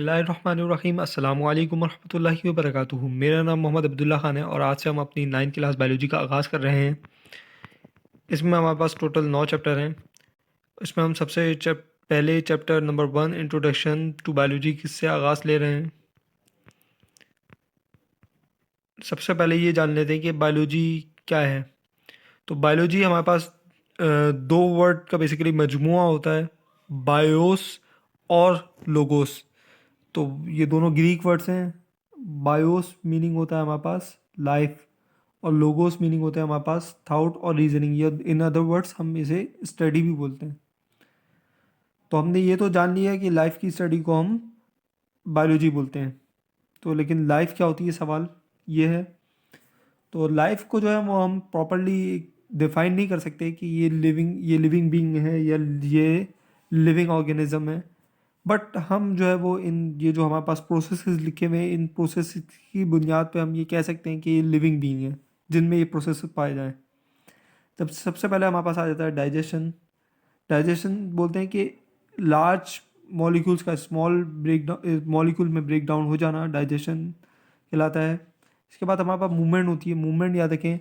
बिस्मिल्लाहिर्रहमानिर्रहीम अस्सलामु अलैकुम वरहमतुल्लाहि वबरकातुहू। मेरा नाम मोहम्मद अब्दुल्ला ख़ान है और आज से हम अपनी 9th क्लास बायोलॉजी का आगाज़ कर रहे हैं। इसमें हमारे पास टोटल 9 चैप्टर हैं। इसमें हम पहले chapter number 1 introduction to biology किससे आगाज़ ले रहे हैं। सबसे पहले ये जान लेते हैं कि बायोलॉजी क्या है। तो बायोलॉजी हमारे पास दो वर्ड का बेसिकली मजमुआ होता है, बायोस और लोगोस। तो ये दोनों ग्रीक वर्ड्स हैं। बायोस मीनिंग होता है हमारे पास लाइफ और लोगोस मीनिंग होता है हमारे पास थाउट और रीजनिंग, या इन अदर वर्ड्स हम इसे स्टडी भी बोलते हैं। तो हमने ये तो जान लिया कि लाइफ की स्टडी को हम बायोलॉजी बोलते हैं। तो लेकिन लाइफ क्या होती है, सवाल ये है। तो लाइफ को जो है वो हम प्रॉपरली डिफाइन नहीं कर सकते कि ये लिविंग बीइंग है या ये लिविंग ऑर्गेनिज्म है। बट हम जो है वो इन ये जो हमारे पास प्रोसेसेस लिखे हुए हैं, इन प्रोसेस की बुनियाद पे हम ये कह सकते हैं कि ये लिविंग बीइंग है जिनमें ये प्रोसेस पाए जाएं। तब सबसे पहले हमारे पास आ जाता है डाइजेशन। डाइजेशन बोलते हैं कि लार्ज मॉलिक्यूल्स का स्मॉल ब्रेक डाउन मॉलिक्यूल में ब्रेक डाउन हो जाना डाइजेशन कहलाता है। इसके बाद हमारे पास मूवमेंट होती है। मूवमेंट याद रखें,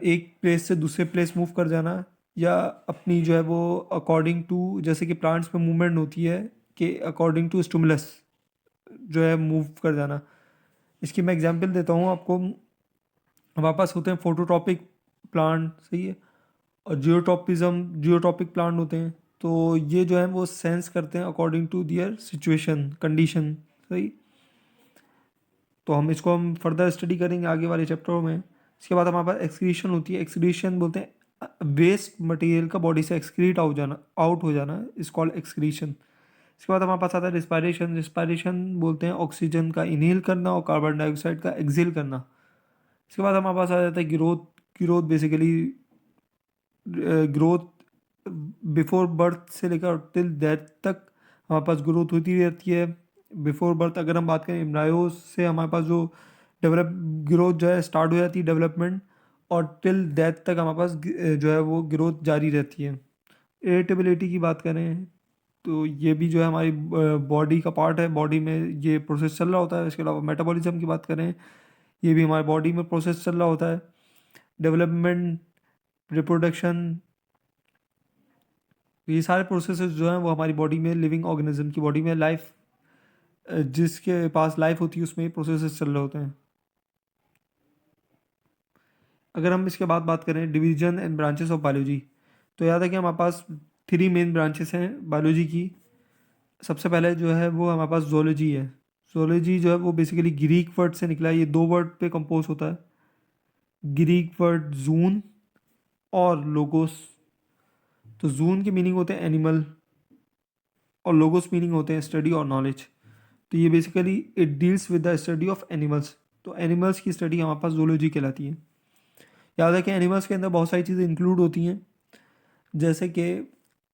एक प्लेस से दूसरे प्लेस मूव कर जाना, या अपनी जो है वो अकॉर्डिंग टू, जैसे कि प्लांट्स में मूवमेंट होती है कि अकॉर्डिंग टू स्टिमुलस जो है मूव कर जाना। इसकी मैं एग्जांपल देता हूँ आपको। हमारे पास होते हैं फोटोट्रॉपिक प्लांट, सही है, और जियोट्रॉपिक प्लांट होते हैं। तो ये जो है वो सेंस करते हैं according to their situation condition, सही। तो हम फर्दर स्टडी करेंगे आगे वाले चैप्टरों में। इसके बाद हमारे पास एक्सक्रीशन होती है। एक्सक्रीशन बोलते हैं वेस्ट मटेरियल का बॉडी से एक्सक्रीट आउट हो जाना इस कॉल्ड एक्सक्रीशन। इसके बाद हमारे पास आता है रिस्पायरेशन। रिस्पायरेशन बोलते हैं ऑक्सीजन का इनहेल करना और कार्बन डाइऑक्साइड का एक्सहेल करना। इसके बाद हमारे पास आ जाता है growth. Growth basically growth before birth से लेकर टिल डेथ तक हमारे पास ग्रोथ होती रहती है। बिफोर बर्थ अगर हम बात करें, एम्ब्रायो से हमारे पास जो डेवलप ग्रोथ जो है स्टार्ट हो जाती है डेवलपमेंट, और टिल डेथ तक हमारे पास जो है वो ग्रोथ जारी रहती है। इरिटेबिलिटी की बात करें तो ये भी जो है हमारी बॉडी का पार्ट है, बॉडी में ये प्रोसेस चल रहा होता है। इसके अलावा मेटाबॉलिज्म की बात करें, ये भी हमारे बॉडी में प्रोसेस चल रहा होता है। डेवलपमेंट, रिप्रोडक्शन, ये सारे प्रोसेसेस जो हैं वो हमारी बॉडी में, लिविंग ऑर्गेनिज्म की बॉडी में लाइफ, जिसके पास लाइफ होती है उसमें प्रोसेसेस चल रहे होते हैं। अगर हम इसके बाद बात करें division and branches of biology, तो याद है कि हमारे पास 3 मेन ब्रांचेस हैं बायोलॉजी की। सबसे पहले जो है वो हमारे पास जोलॉजी है। जोलॉजी जो है वो बेसिकली ग्रीक वर्ड से निकला है। ये 2 वर्ड पे कंपोज होता है, ग्रीक वर्ड जून और लोगोस। तो जून की मीनिंग होते हैं एनिमल और लोगोस मीनिंग होते हैं स्टडी और नॉलेज। तो ये basically it deals with the study of animals. तो एनिमल्स की स्टडी हमारे पास जूलॉजी कहलाती है। याद है कि एनिमल्स के अंदर बहुत सारी चीज़ें इंक्लूड होती हैं, जैसे कि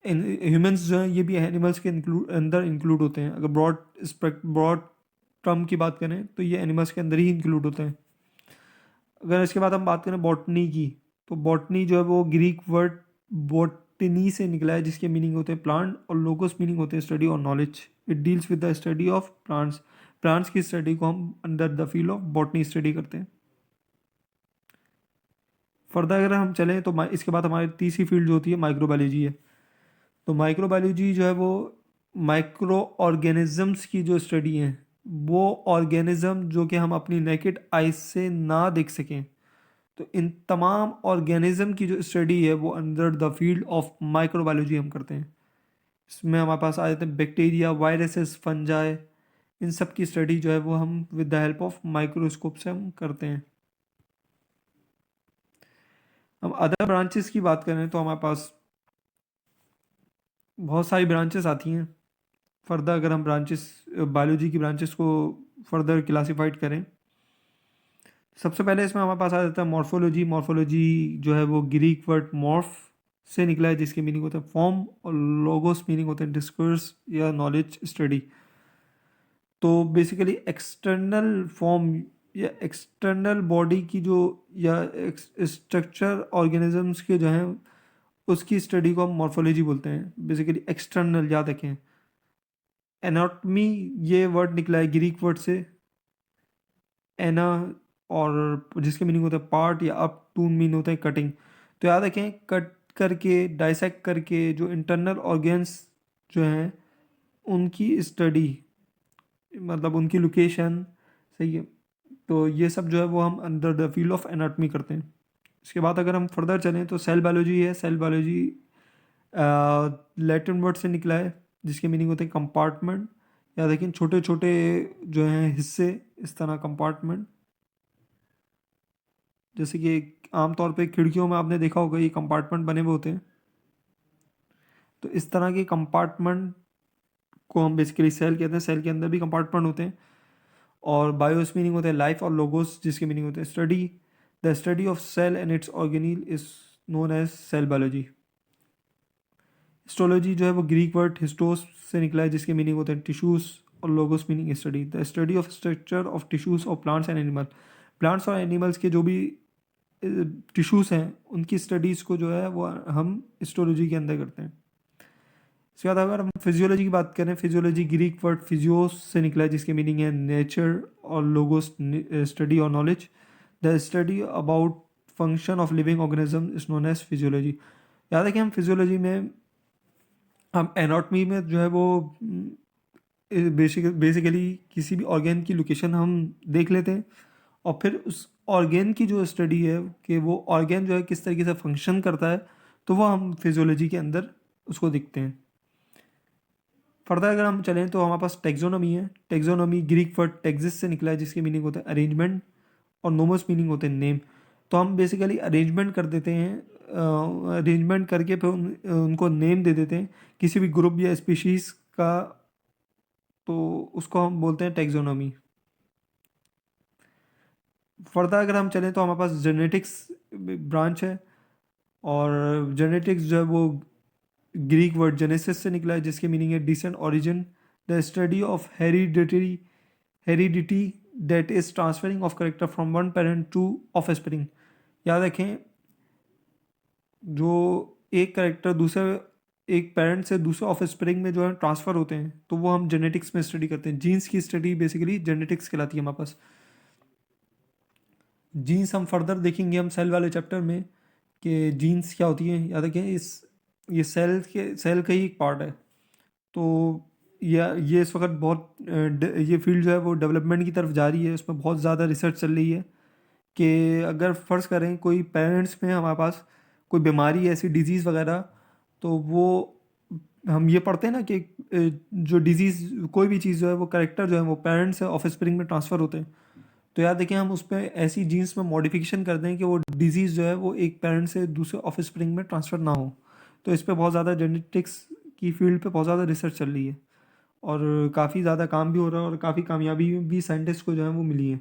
ह्यूमंस जो हैं ये भी एनिमल्स के अंदर इंक्लूड होते हैं। अगर ब्रॉड टर्म की बात करें तो ये एनिमल्स के अंदर ही इंक्लूड होते हैं। अगर इसके बाद हम बात करें बॉटनी की, तो बॉटनी जो है वो ग्रीक वर्ड बॉटनी से निकला है, जिसके मीनिंग होते हैं प्लांट, और लोगोस मीनिंग होते हैं स्टडी और knowledge. It deals with the study of plants. Plants की स्टडी को हम under the field of botany study करते हैं। फर्दर अगर हम चलें तो इसके बाद हमारी तीसरी फील्ड जो होती है माइक्रोबायोलॉजी है। तो माइक्रोबायोलॉजी जो है वो माइक्रो ऑर्गेनिजम्स की जो स्टडी है, वो ऑर्गेनिज्म जो कि हम अपनी नेकेड आइज से ना देख सकें, तो इन तमाम ऑर्गेनिज्म की जो स्टडी है वो under the field of microbiology हम करते हैं। इसमें हमारे पास आ जाते हैं बैक्टीरिया, वायरसेस, फंजाई। इन सब की स्टडी जो है वो हम with the help of microscope से हम करते हैं। हम अदर ब्रांचेस की बात करें तो हमारे पास बहुत सारी ब्रांचेस आती हैं। फर्दर अगर हम ब्रांचेस, बायोलॉजी की ब्रांचेस को फर्दर क्लासीफाइड करें, सबसे पहले इसमें हमारे पास आ जाता है मॉर्फोलॉजी। मॉर्फोलॉजी जो है वो ग्रीक वर्ड मॉर्फ से निकला है, जिसके मीनिंग होता है फॉर्म, और लोगोस मीनिंग होते हैं डिस्कोर्स या नॉलेज स्टडी। तो बेसिकली एक्सटर्नल फॉर्म या एक्सटर्नल बॉडी की जो, या स्ट्रक्चर ऑर्गेनिजम्स के जो हैं उसकी स्टडी को हम मॉर्फोलॉजी बोलते हैं। बेसिकली एक्सटर्नल, याद रखें, एनाटॉमी ये वर्ड निकला है ग्रीक वर्ड से एना, और जिसके मीनिंग होता है पार्ट, या अप टू मीन होता है कटिंग। तो याद रखें, कट करके डाइसेक्ट करके जो इंटरनल ऑर्गेन्स जो हैं उनकी स्टडी, मतलब उनकी लोकेशन, सही है। तो ये सब जो है वो हम under the field of anatomy करते हैं। इसके बाद अगर हम फर्दर चलें तो सेल बायोलॉजी है। सेल बायोलॉजी लैटिन वर्ड से निकला है जिसके मीनिंग होते हैं कंपार्टमेंट, या देखिए छोटे छोटे जो हैं हिस्से, इस तरह कंपार्टमेंट। जैसे कि आमतौर पे खिड़कियों में आपने देखा होगा ये कंपार्टमेंट बने हुए होते हैं। तो इस तरह के कंपार्टमेंट को हम बेसिकली सेल कहते हैं। सेल के अंदर भी कंपार्टमेंट होते हैं। और बायोस मीनिंग होता है लाइफ, और लोगोस जिसके मीनिंग होते हैं study. The study of cell and its organelle is known as cell biology. Histology जो है वो ग्रीक वर्ड हिस्टोस से निकला है जिसके मीनिंग होते हैं टिश्यूज, और logos meaning study. The study of structure of tissues of plants and animal. Plants और एनिमल्स के जो भी टिश्यूज़ हैं उनकी स्टडीज़ को जो है वो हम हिस्टोलॉजी के अंदर करते हैं। इसके बाद अगर हम फिजियोलॉजी की बात करें, फिजियोलॉजी ग्रीक वर्ड फिजियोस से निकला है जिसके मीनिंग है नेचर, और लोगोस स्टडी और knowledge. The study about function of living organism is known as physiology. याद है कि हम फिजियोलॉजी में, हम एनाटॉमी में जो है वो बेसिकली किसी भी ऑर्गेन की लोकेशन हम देख लेते हैं, और फिर उस ऑर्गेन की जो स्टडी है कि वो ऑर्गेन जो है किस तरीके से फंक्शन करता है, तो वो हम फिजियोलॉजी के अंदर उसको दिखते हैं। फर्दर अगर हम चलें तो हमारे पास टेक्सोनॉमी है। टेक्सोनॉमी ग्रीक वर्ड टेक्सिस से निकला है जिसके मीनिंग होता है अरेंजमेंट, और नोमस मीनिंग होते हैं नेम। तो हम बेसिकली अरेंजमेंट कर देते हैं, अरेंजमेंट करके फिर उनको नेम दे देते हैं किसी भी ग्रुप या स्पीशीज़ का, तो उसको हम बोलते हैं टेक्सोनॉमी। फर्दर अगर हम चलें तो हमारे पास जेनेटिक्स ब्रांच है, और जेनेटिक्स जो है वो ग्रीक वर्ड जेनेसिस से निकला है जिसके मीनिंग है descent origin. The study of heredity that is transferring of character from one parent to offspring. याद रखें, जो एक करेक्टर दूसरे, एक पेरेंट से दूसरे ऑफ स्प्रिंग में जो है ट्रांसफ़र होते हैं, तो वो हम जेनेटिक्स में स्टडी करते हैं। जीन्स की स्टडी बेसिकली जेनेटिक्स कहलाती है हमारे पास। जीन्स हम फर्दर देखेंगे हम सेल वाले चैप्टर में कि जीन्स क्या होती है। याद रखें, ये सेल का ही एक पार्ट है। तो ये इस वक्त बहुत ये फील्ड जो है वो डेवलपमेंट की तरफ जा रही है, उसमें बहुत ज़्यादा रिसर्च चल रही है कि अगर फ़र्ज़ करें कोई पेरेंट्स में हमारे पास कोई बीमारी ऐसी डिजीज़ वगैरह, तो वो हम ये पढ़ते हैं ना कि जो डिजीज़ कोई भी चीज़ जो है वो करेक्टर जो है वो पेरेंट्स से ऑफ स्प्रिंग में ट्रांसफ़र होते हैं। तो याद देखिए, हम उस पर ऐसी जीन्स में मॉडिफिकेशन कर दें कि वो डिजीज़ जो है वो एक पेरेंट से दूसरे ऑफ स्प्रिंग में ट्रांसफ़र ना हो। तो इस पे बहुत ज़्यादा जेनेटिक्स की फील्ड पे बहुत ज़्यादा रिसर्च चल रही है, और काफ़ी ज़्यादा काम भी हो रहा है, और काफ़ी कामयाबी भी साइंटिस्ट को जो है वो मिली है।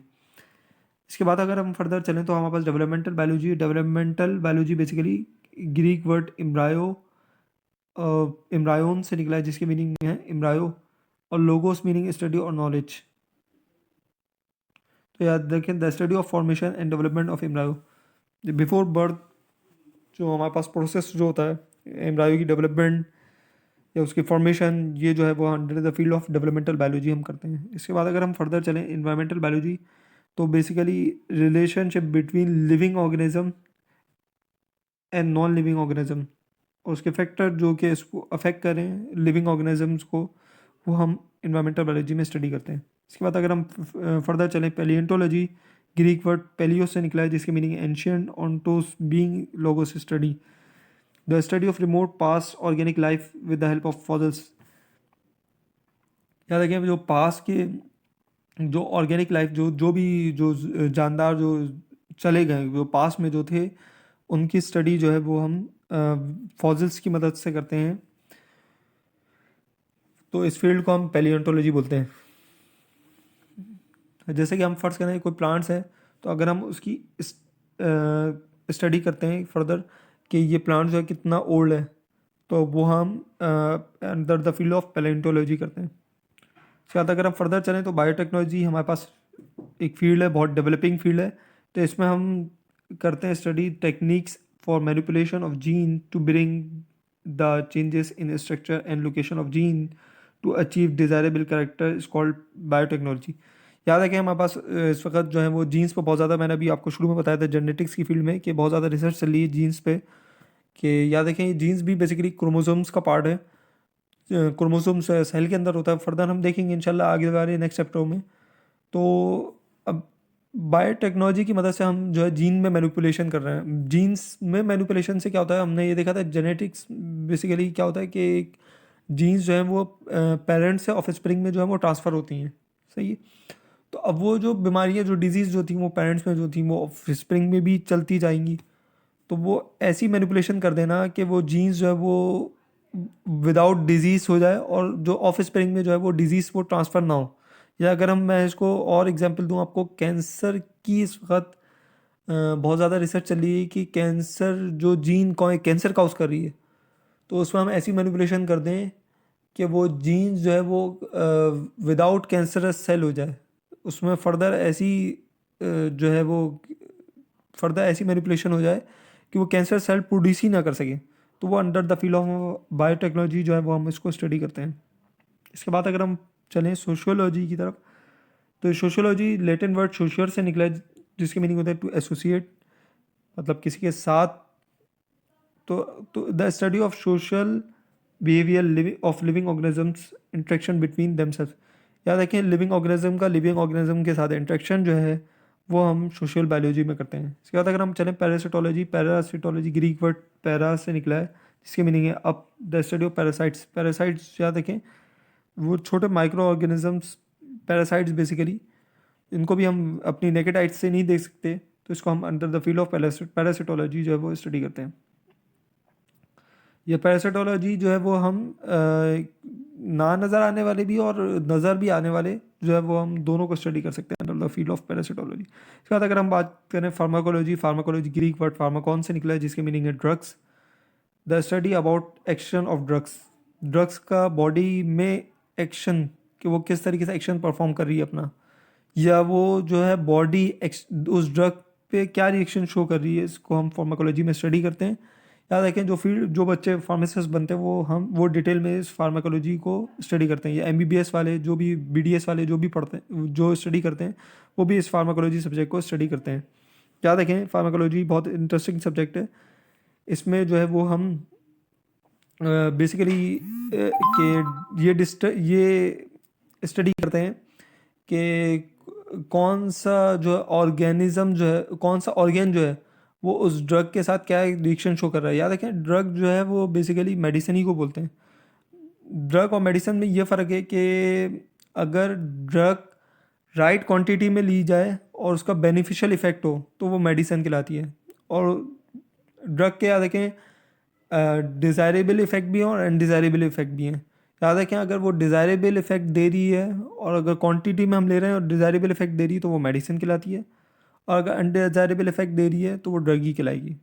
इसके बाद अगर हम फर्दर चलें तो हमारे पास developmental biology. Developmental biology basically Greek word embryon से निकला है जिसकी मीनिंग है इम्ब्रायो, और लोगोस मीनिंग स्टडी और नॉलेज। तो याद रखें, the study of formation and development of embryo. Before birth जो हमारे पास प्रोसेस जो होता है एम्ब्रायो की डेवलपमेंट या उसकी फॉर्मेशन, ये जो है वो under the field of developmental biology हम करते हैं। इसके बाद अगर हम फर्दर चलें इन्वायरमेंटल बायोलॉजी, तो basically relationship between living organism and non living organism, और उसके फैक्टर जो कि इसको अफेक्ट करें लिविंग ऑर्गेनिजम्स को, वो हम इन्वायरमेंटल बायोलॉजी में स्टडी करते हैं। इसके बाद अगर हम फर्दर चलें पैलियोंटोलॉजी, ग्रीक वर्ड पैलियोस से निकला है जिसकी meaning ancient, ontos being logos study. The study of remote past organic life with the help of fossils. याद रखें, जो पास के जो ऑर्गेनिक लाइफ जो भी जो जानदार जो चले गए, जो पास में जो थे, उनकी स्टडी जो है वो हम फॉसिल्स की मदद से करते हैं। तो इस फील्ड को हम पैलियोंटोलॉजी बोलते हैं। जैसे कि हम फर्ज करें कोई प्लांट्स है, तो अगर हम उसकी स्टडी करते हैं फर्दर कि ये प्लांट जो है कितना ओल्ड है, तो वो हम अंडर द फील्ड ऑफ पैलियोंटोलॉजी करते हैं। इसके बाद अगर हम फर्दर चलें तो बायोटेक्नोलॉजी हमारे पास एक फील्ड है, बहुत डेवलपिंग फील्ड है। तो इसमें हम करते हैं study techniques for manipulation of gene to bring the changes in structure and location of gene to achieve desirable character is called biotechnology. याद है कि हमारे पास इस वक्त जो है वो जीन्स पे बहुत ज़्यादा, मैंने अभी आपको शुरू में बताया था जेनेटिक्स की फील्ड में कि बहुत ज़्यादा रिसर्च चल रही है जीन्स पे, कि याद रखें जीन्स भी बेसिकली क्रोमोसोम्स का पार्ट है। क्रोमोसोम्स सेल के अंदर होता है, फर्दर हम देखेंगे इंशाल्लाह आगे वाले नेक्स्ट चैप्टर में। तो अब बायोटेक्नोलॉजी की मदद से हम जो है जीन में मैनिपुलेशन कर रहे हैं। जीन्स में मैनिपुलेशन से क्या होता है, हमने ये देखा था जेनेटिक्स बेसिकली क्या होता है कि जीन्स जो है वो पेरेंट्स से ऑफस्प्रिंग में जो है वो ट्रांसफ़र होती हैं, सही है। तो अब वो जो बीमारियाँ जो डिजीज़ जो थी वो पेरेंट्स में जो थी वो ऑफस्प्रिंग में भी चलती जाएंगी। तो वो ऐसी मैनिपुलेशन कर देना कि वो जीन्स जो है वो विदाउट डिजीज़ हो जाए और जो ऑफ स्प्रिंग में जो है वो डिजीज़ वो ट्रांसफ़र ना हो। या अगर हम मैं इसको और एग्जांपल दूं आपको, कैंसर की इस वक्त बहुत ज़्यादा रिसर्च चल रही है कि कैंसर जो जीन कौन कैंसर काउज कर रही है, तो उसमें हम ऐसी मैनिपुलेशन कर दें कि वो जीन्स जो है वो विदाउट कैंसरस सेल हो जाए। उसमें फर्दर ऐसी जो है वो फर्दर ऐसी मैनिपुलेशन हो जाए कि वो कैंसर सेल प्रोड्यूस ही ना कर सके। तो वो under the field of biotechnology जो है वो हम इसको स्टडी करते हैं। इसके बाद अगर हम चलें सोशियोलॉजी की तरफ, तो सोशियोलॉजी लेटिन वर्ड सोशियर से निकला है, जिसके मीनिंग होता है टू एसोसिएट, मतलब किसी के साथ। तो the study of social behaviour of living organisms interaction between themselves. याद रखें लिविंग ऑर्गेनिज्म का लिविंग ऑर्गेनिज्म के साथ इंट्रैक्शन जो है वो हम सोशल बायोलॉजी में करते हैं। इसके बाद अगर हम चलें parasitology, parasitology Greek word para से निकला है, जिसके मीनिंग है up, the study of parasites. Parasites याद रखें वो छोटे माइक्रो ऑर्गेनिजम्स, पैरासाइट्स बेसिकली, इनको भी हम अपनी नेकेड आइज से नहीं देख सकते, तो इसको हम under the field of parasitology जो है वो स्टडी करते हैं। ये पैरासिटोलॉजी जो है वो हम ना नज़र आने वाले भी और नज़र भी आने वाले जो है वो हम दोनों को स्टडी कर सकते हैं under the field of parasitology. इसके बाद अगर हम बात करें pharmacology, pharmacology Greek word Pharmacon से निकला है, जिसके मीनिंग है drugs. The study about action of drugs, drugs का बॉडी में एक्शन, कि वो किस तरीके से एक्शन परफॉर्म कर रही है अपना, या वो जो है बॉडी उस ड्रग पे क्या रिएक्शन शो कर रही है, इसको हम फार्माकोलॉजी में स्टडी करते हैं। याद रखें जो फील्ड जो बच्चे फार्मासिस्ट बनते हैं वो डिटेल में इस फार्माकोलॉजी को स्टडी करते हैं। या एमबीबीएस वाले जो भी बीडीएस वाले जो भी पढ़ते हैं जो स्टडी करते हैं वो भी इस फार्माकोलॉजी सब्जेक्ट को स्टडी करते हैं। याद रखें फार्माकोलॉजी बहुत इंटरेस्टिंग सब्जेक्ट है। इसमें जो है वो हम बेसिकली कि ये स्टडी करते हैं कि कौन सा जो ऑर्गेनिज्म जो है, कौन सा ऑर्गेन जो है वो उस ड्रग के साथ क्या रिएक्शन शो कर रहा है। याद रखें ड्रग जो है वो बेसिकली मेडिसिन ही को बोलते हैं। ड्रग और मेडिसिन में ये फ़र्क है कि अगर ड्रग राइट क्वांटिटी में ली जाए और उसका बेनिफिशियल इफ़ेक्ट हो तो वो मेडिसिन कहलाती है। और ड्रग के याद रखें डिज़ायरेबल इफ़ेक्ट भी हैं और अनडिज़ायरेबल इफ़ेक्ट भी हैं। याद रखें अगर वो डिज़ायरेबल इफ़ेक्ट दे रही है और अगर क्वांटिटी में हम ले रहे हैं और डिज़ायरेबल इफ़ेक्ट दे रही है तो वो मेडिसिन कहलाती है, और अगर अनडिज़ायरेबल इफ़ेक्ट दे रही है तो वो ड्रग ही कहलाएगी।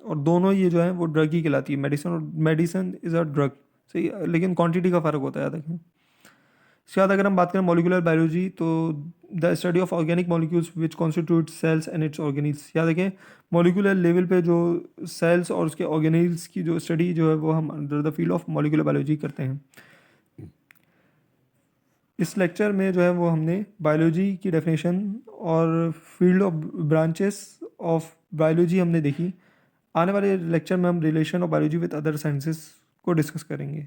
और दोनों ये जो है वो ड्रग ही कहलाती है, मेडिसिन और मेडिसिन इज़ अ ड्रग, सही है, लेकिन क्वांटिटी का फ़र्क होता है याद रखें। इसके बाद अगर हम बात करें मॉलिक्यूलर बायोलॉजी, तो the study of organic molecules which constitute cells and its organelles. याद रखें मॉलिक्यूलर लेवल पे जो सेल्स और उसके ऑर्गेनील्स की जो स्टडी जो है वो हम under the field of molecular biology करते हैं। इस लेक्चर में जो है वो हमने बायोलॉजी की डेफिनेशन और field of branches of biology हमने देखी। आने वाले लेक्चर में हम relation of biology with other sciences को डिस्कस करेंगे।